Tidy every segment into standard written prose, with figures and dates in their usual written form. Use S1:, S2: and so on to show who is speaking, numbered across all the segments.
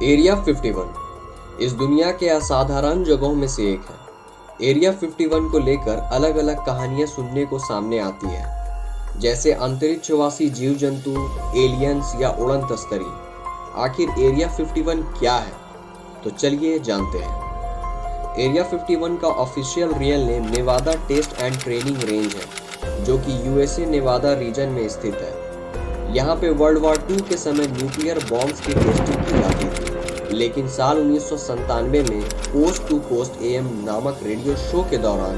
S1: Area 51 इस दुनिया के असाधारण जगहों में से एक है। एरिया 51 को लेकर अलग अलग कहानियां सुनने को सामने आती है, जैसे अंतरिक्षवासी जीव जंतु, एलियंस या उड़न तस्करी। आखिर एरिया 51 क्या है, तो चलिए जानते हैं। एरिया 51 का official real name Nevada test and training range है, जो कि यूएसए नेवादा रीजन में स्थित है। यहाँ पे वर्ल्ड वॉर 2 के समय न्यूक्लियर बॉम्ब्स की टेस्टिंग की जाती थी, लेकिन साल 1997 में कोस्ट टू कोस्ट एएम नामक रेडियो शो के दौरान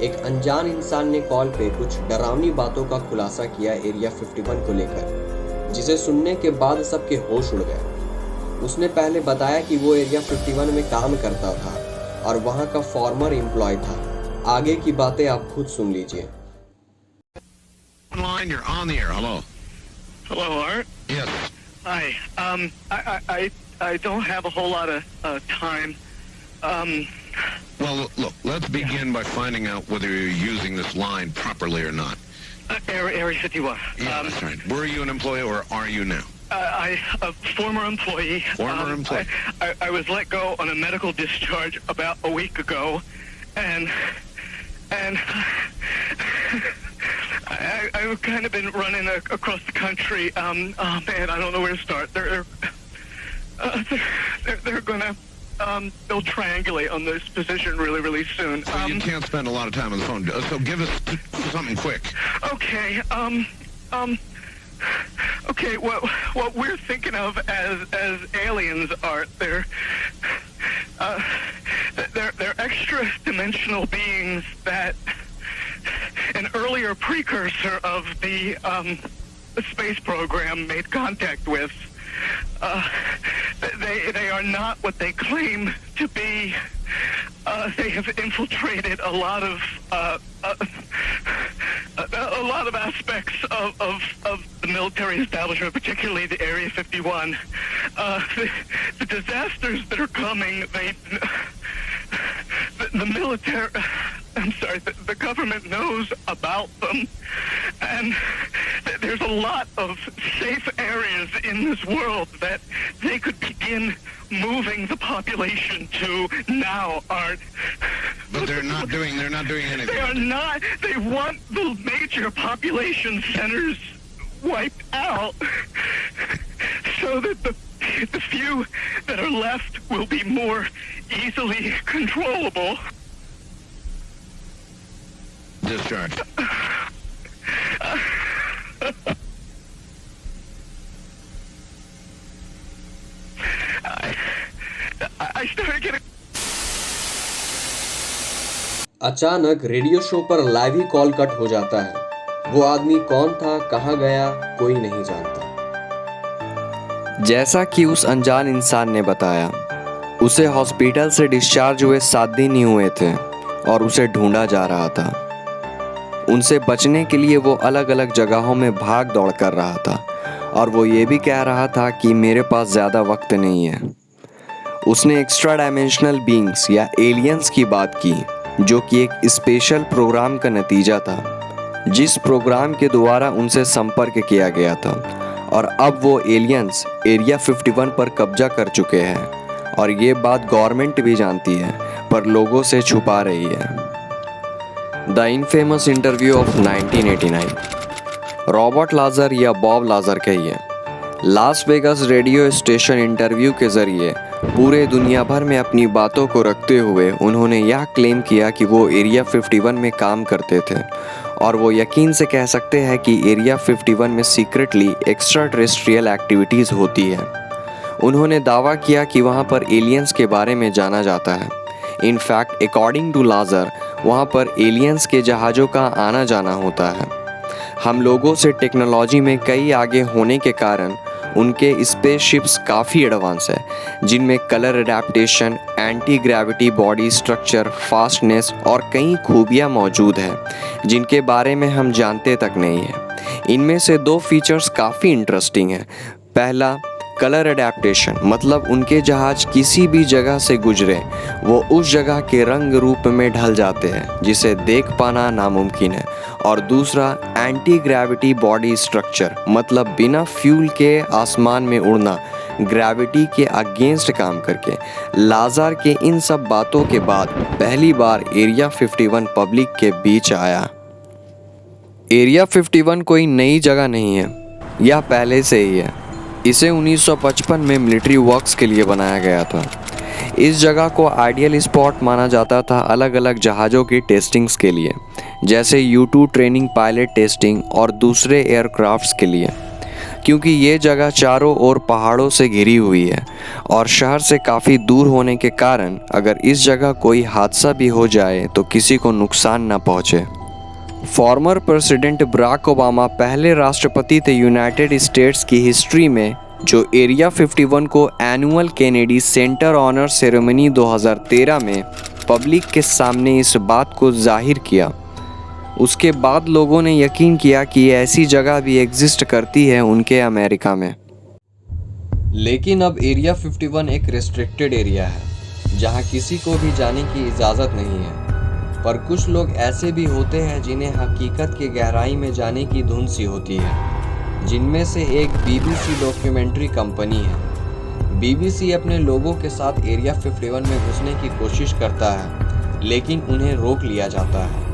S1: एक अनजान इंसान ने कॉल पे कुछ डरावनी बातों का खुलासा किया एरिया 51 को लेकर, जिसे सुनने के बाद सबके होश उड़ गए। उसने पहले बताया कि वो एरिया 51 में काम करता था और वहाँ का फॉर्मर एम्प्लॉय था। आगे की बातें आप खुद सुन लीजिए।
S2: Line, you're on the air. Hello.
S3: Hello, Art.
S2: Yes.
S3: Hi. I don't have a whole lot of time.
S2: Well, look, let's begin by finding out whether you're using this line properly or not.
S3: Area 51.
S2: Yeah, that's right. Were you an employee or are you now?
S3: A former employee.
S2: Former employee.
S3: I was let go on a medical discharge about a week ago, and I've kind of been running across the country. Oh man, I don't know where to start. They're gonna they'll triangulate on this position really soon.
S2: So you can't spend a lot of time on the phone. So give us something quick.
S3: Okay. Okay. What we're thinking of as aliens are they're extra-dimensional beings that an earlier precursor of the space program made contact with. They are not what they claim to be. They have infiltrated a lot of aspects of the military establishment, particularly the Area 51. The disasters that are coming, the military, I'm sorry, the government knows about them, and there's a lot of safe areas in this world that they could begin moving the population to now, Art.
S2: But they're not doing anything.
S3: They are not. They want the major population centers wiped out so that the few that are left will be more easily controllable.
S2: Discharge.
S3: I started getting.
S1: अचानक radio show पर live ही call cut हो जाता है। वो आदमी कौन था, कहाँ गया, कोई नहीं जानता। जैसा कि उस अनजान इंसान ने बताया, उसे हॉस्पिटल से डिस्चार्ज हुए 7 दिन ही हुए थे और उसे ढूंढा जा रहा था। उनसे बचने के लिए वो अलग अलग जगहों में भाग दौड़ कर रहा था और वो ये भी कह रहा था कि मेरे पास ज़्यादा वक्त नहीं है। उसने एक्स्ट्रा डायमेंशनल बीइंग्स या एलियंस की बात की, जो कि एक स्पेशल प्रोग्राम का नतीजा था, जिस प्रोग्राम के द्वारा उनसे संपर्क किया गया था। और अब वो एलियंस एरिया 51 पर कब्जा कर चुके हैं और ये बात गवर्नमेंट भी जानती है, पर लोगों से छुपा रही है। The infamous interview of 1989। Robert Lazar या बॉब लाजर कहिए, Las Vegas radio station interview के ज़रिए पूरे दुनिया भर में अपनी बातों को रखते हुए उन्होंने यह क्लेम किया कि वो एरिया 51 में काम करते थे और वो यकीन से कह सकते हैं कि एरिया 51 में सीक्रेटली एक्स्ट्रा टेरेस्ट्रियल एक्टिविटीज़ होती है। उन्होंने दावा किया कि वहाँ पर एलियंस के बारे में जाना जाता है। इनफैक्ट अकॉर्डिंग टू लाजर, वहाँ पर एलियंस के जहाज़ों का आना जाना होता है। हम लोगों से टेक्नोलॉजी में कई आगे होने के कारण उनके स्पेसशिप्स काफ़ी एडवांस है, जिनमें colour adaptation, anti gravity body structure, fastness और कई खूबियाँ मौजूद हैं जिनके बारे में हम जानते तक नहीं हैं। इनमें से 2 फीचर्स काफ़ी इंटरेस्टिंग हैं। पहला, कलर एडेप्टेशन, मतलब उनके जहाज किसी भी जगह से गुजरे वो उस जगह के रंग रूप में ढल जाते हैं, जिसे देख पाना नामुमकिन है। और दूसरा, एंटी ग्रेविटी बॉडी स्ट्रक्चर, मतलब बिना फ्यूल के आसमान में उड़ना, ग्रेविटी के अगेंस्ट काम करके लाजार के इन सब बातों के बाद पहली बार एरिया 51 पब्लिक के बीच आया। एरिया 51 कोई नई जगह नहीं है, यह पहले से ही है। इसे 1955 में मिलिट्री वर्क्स के लिए बनाया गया था। इस जगह को आइडियल स्पॉट माना जाता था अलग अलग जहाज़ों की टेस्टिंग्स के लिए, जैसे U2 ट्रेनिंग पायलट टेस्टिंग और दूसरे एयरक्राफ्ट्स के लिए, क्योंकि ये जगह चारों ओर पहाड़ों से घिरी हुई है और शहर से काफ़ी दूर होने के कारण अगर इस जगह कोई हादसा भी हो जाए तो किसी को नुकसान न पहुँचे। फॉर्मर प्रेसिडेंट बराक ओबामा पहले राष्ट्रपति थे यूनाइटेड स्टेट्स की हिस्ट्री में जो एरिया 51 को annual Kennedy center honour ceremony 2013 में पब्लिक के सामने इस बात को जाहिर किया। उसके बाद लोगों ने यकीन किया कि ऐसी जगह भी एग्जिस्ट करती है उनके अमेरिका में। लेकिन अब एरिया 51 एक रिस्ट्रिक्टेड एरिया है जहां किसी को भी जाने की इजाज़त नहीं है। पर कुछ लोग ऐसे भी होते हैं जिन्हें हकीकत की गहराई में जाने की धुन सी होती है, जिनमें से एक BBC डॉक्यूमेंट्री कंपनी है। BBC अपने लोगों के साथ एरिया 51 में घुसने की कोशिश करता है, लेकिन उन्हें रोक लिया जाता है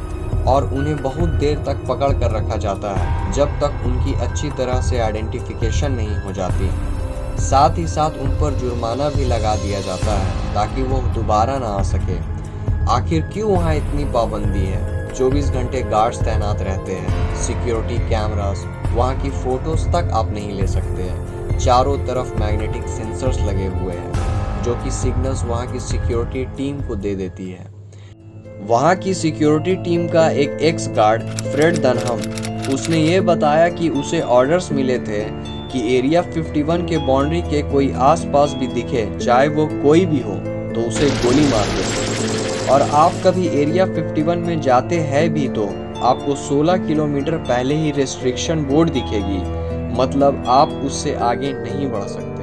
S1: और उन्हें बहुत देर तक पकड़ कर रखा जाता है जब तक उनकी अच्छी तरह से आइडेंटिफिकेशन नहीं हो जाती। साथ ही साथ उन पर जुर्माना भी लगा दिया जाता है ताकि वो दोबारा ना आ सके। आखिर क्यों वहाँ इतनी पाबंदी है? 24 घंटे गार्ड्स तैनात रहते हैं, सिक्योरिटी कैमरास, वहाँ की फ़ोटोज़ तक आप नहीं ले सकते हैं। चारों तरफ मैग्नेटिक सेंसर्स लगे हुए हैं जो कि सिग्नल्स वहाँ की सिक्योरिटी टीम को दे देती है। वहाँ की सिक्योरिटी टीम का एक एक्स गार्ड फ्रेड डनहम, उसने ये बताया कि उसे ऑर्डर्स मिले थे कि एरिया 51 के बाउंड्री के कोई आसपास भी दिखे, चाहे वो कोई भी हो, तो उसे गोली मार दे। और आप कभी एरिया 51 में जाते हैं भी तो आपको 16 किलोमीटर पहले ही रेस्ट्रिक्शन बोर्ड दिखेगी, मतलब आप उससे आगे नहीं बढ़ सकते।